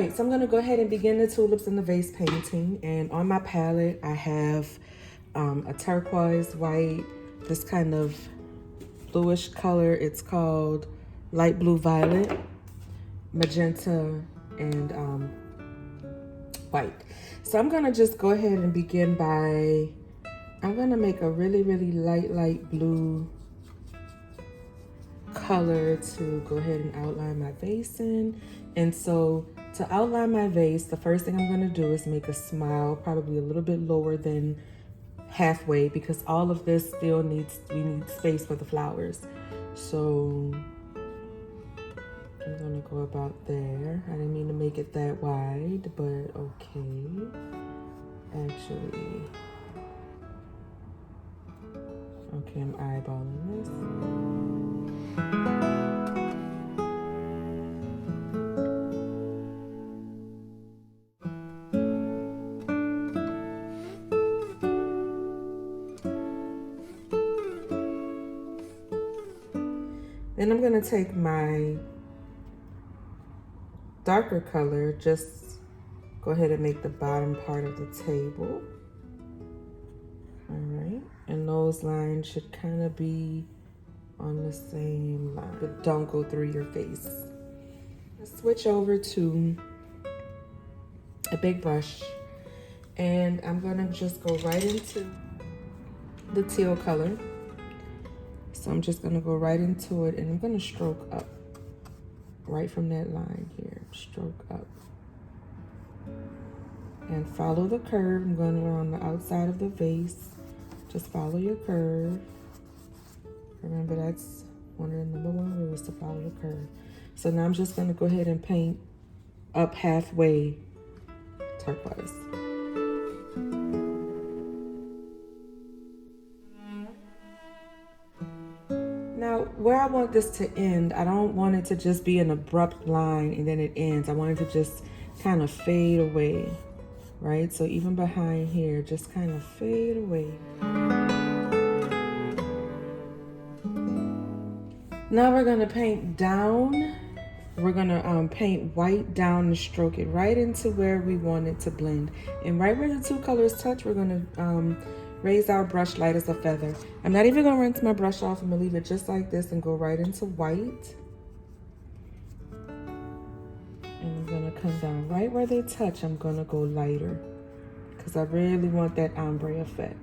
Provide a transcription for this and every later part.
right, so I'm gonna go ahead and begin the tulips in the vase painting. And on my palette, I have a turquoise white, this kind of bluish color. It's called light blue violet, magenta, and white. So I'm gonna just go ahead and begin by, I'm gonna make a really, really light blue color to go ahead and outline my vase in. And so to outline my vase, the first thing I'm gonna do is make a smile, probably a little bit lower than halfway, because all of this still we need space for the flowers. So I'm gonna go about there. I didn't mean to make it that wide, but okay. Actually, okay, I'm eyeballing this. Then I'm gonna take my darker color, just go ahead and make the bottom part of the table. All right, and those lines should kind of be on the same line, but don't go through your face. Let's switch over to a big brush, and I'm gonna just go right into the teal color. So I'm just gonna go right into it, and I'm gonna stroke up right from that line here, stroke up. And follow the curve. I'm going around the outside of the vase. Just follow your curve. Remember, that's one of the #1 rules, to follow the curve. So now I'm just gonna go ahead and paint up halfway turquoise. Now, where I want this to end, I don't want it to just be an abrupt line and then it ends. I want it to just kind of fade away, right? So even behind here, just kind of fade away. Now we're gonna paint down. We're gonna paint white down and stroke it right into where we want it to blend. And right where the two colors touch, we're gonna raise our brush light as a feather. I'm not even gonna rinse my brush off. I'm gonna leave it just like this and go right into white. And I'm gonna come down right where they touch. I'm gonna go lighter because I really want that ombre effect.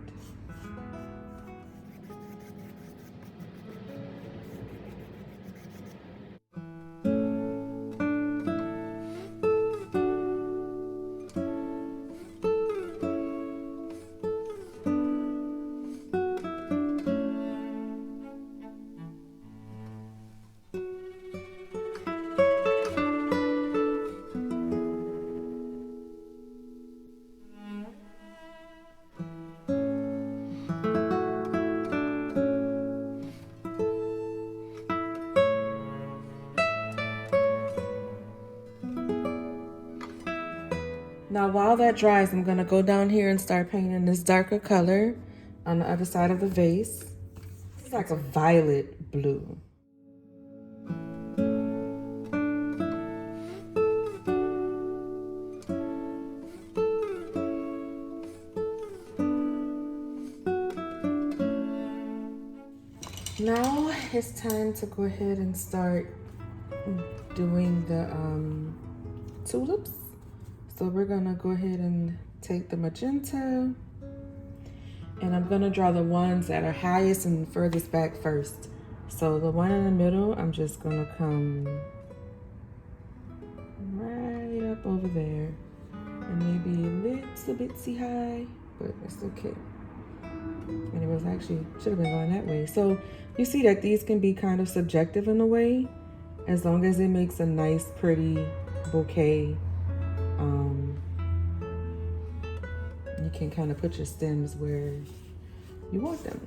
Now while that dries, I'm gonna go down here and start painting this darker color on the other side of the vase. It's like a violet blue. Now it's time to go ahead and start doing the tulips. So we're gonna go ahead and take the magenta, and I'm gonna draw the ones that are highest and furthest back first. So the one in the middle, I'm just gonna come right up over there, and maybe a little bitsy high, but it's okay. And it was actually, should have been going that way. So you see that these can be kind of subjective in a way, as long as it makes a nice, pretty bouquet. You can kind of put your stems where you want them.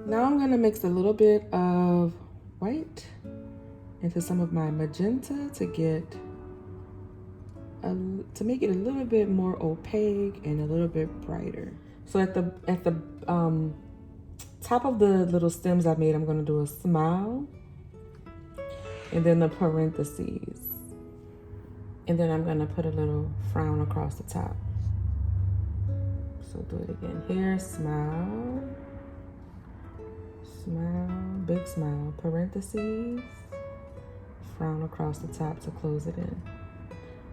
Now I'm gonna mix a little bit of white into some of my magenta to get to make it a little bit more opaque and a little bit brighter. So at the top of the little stems I made, I'm going to do a smile and then the parentheses. And then I'm going to put a little frown across the top. So do it again here, smile, smile, big smile, parentheses, frown across the top to close it in.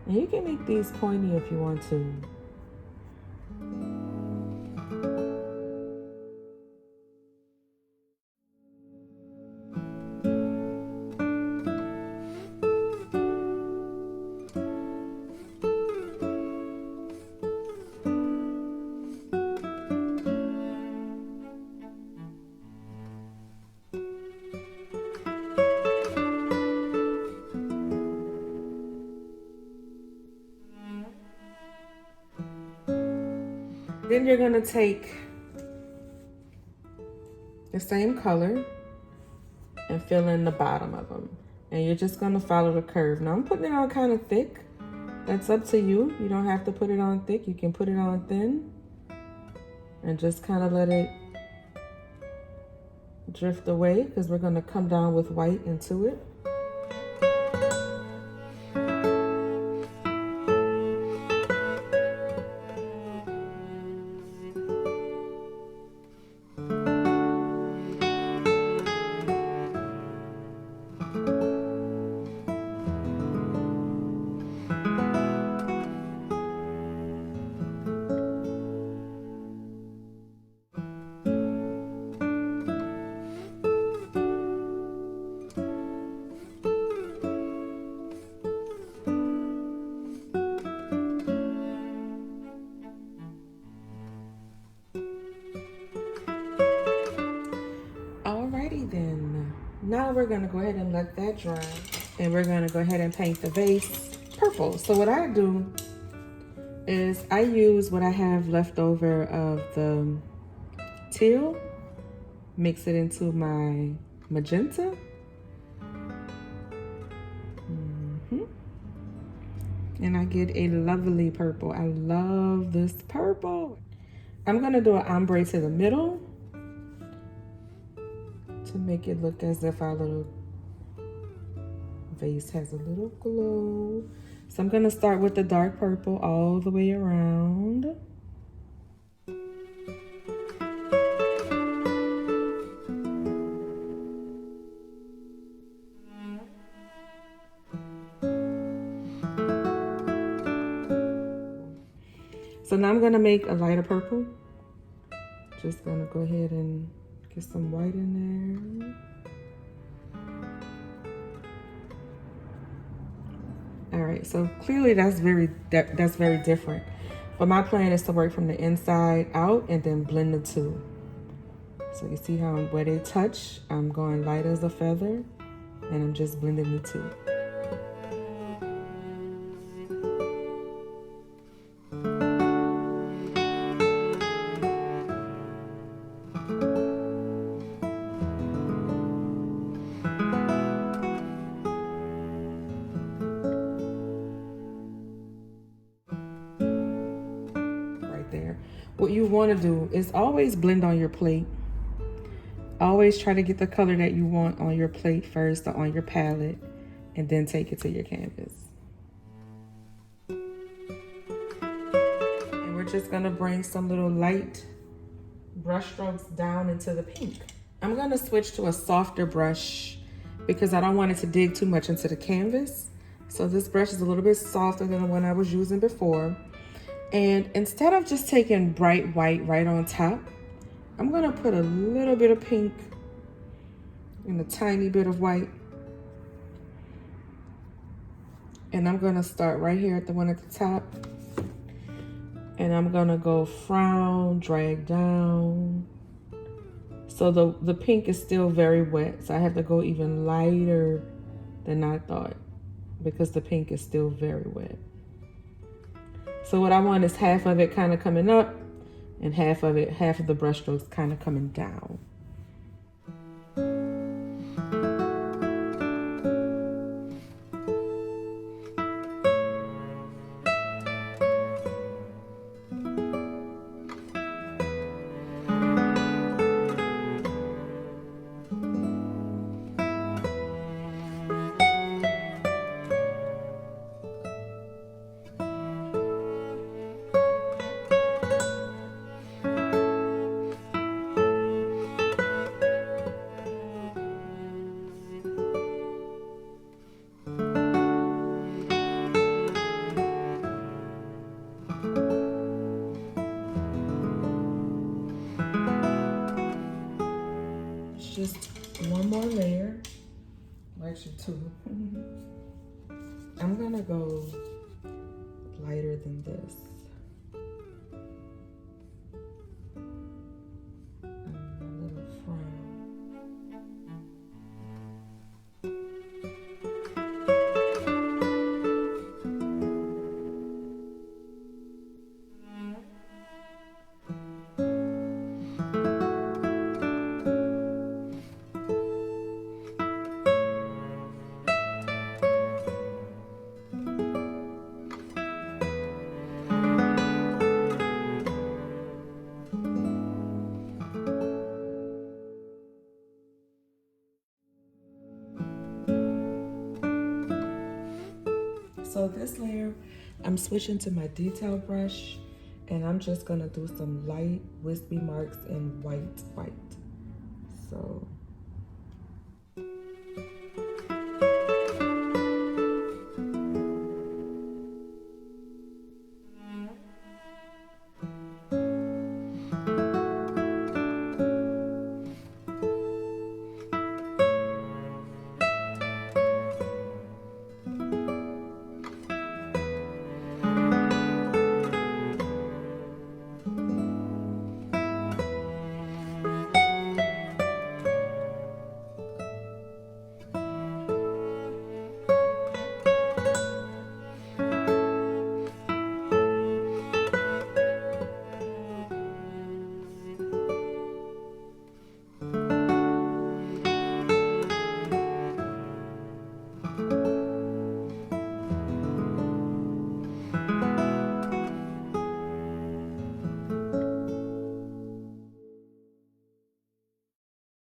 And you can make these pointy if you want to. Then you're gonna take the same color and fill in the bottom of them. And you're just gonna follow the curve. Now I'm putting it on kind of thick. That's up to you. You don't have to put it on thick. You can put it on thin and just kind of let it drift away because we're gonna come down with white into it. Alrighty then. Now we're gonna go ahead and let that dry. And we're gonna go ahead and paint the vase purple. So what I do is I use what I have left over of the teal, mix it into my magenta. And I get a lovely purple. I love this purple. I'm gonna do an ombre to the middle to make it look as if our little vase has a little glow. So I'm gonna start with the dark purple all the way around. So now I'm gonna make a lighter purple. Just gonna go ahead and get some white in there. All right, so clearly that's very different. But my plan is to work from the inside out and then blend the two. So you see how where they touch, I'm going light as a feather and I'm just blending the two. There. What you want to do is always blend on your plate. Always try to get the color that you want on your plate first or on your palette and then take it to your canvas. And we're just going to bring some little light brush strokes down into the pink. I'm going to switch to a softer brush because I don't want it to dig too much into the canvas. So this brush is a little bit softer than the one I was using before. And instead of just taking bright white right on top, I'm gonna put a little bit of pink and a tiny bit of white. And I'm gonna start right here at the one at the top. And I'm gonna go frown, drag down. So the pink is still very wet. So I have to go even lighter than I thought because the pink is still very wet. So what I want is half of it kind of coming up and half of the brush strokes kind of coming down. just one more layer, actually two. I'm gonna go lighter than this. A little frown. So this layer, I'm switching to my detail brush, and I'm just gonna do some light wispy marks in white. So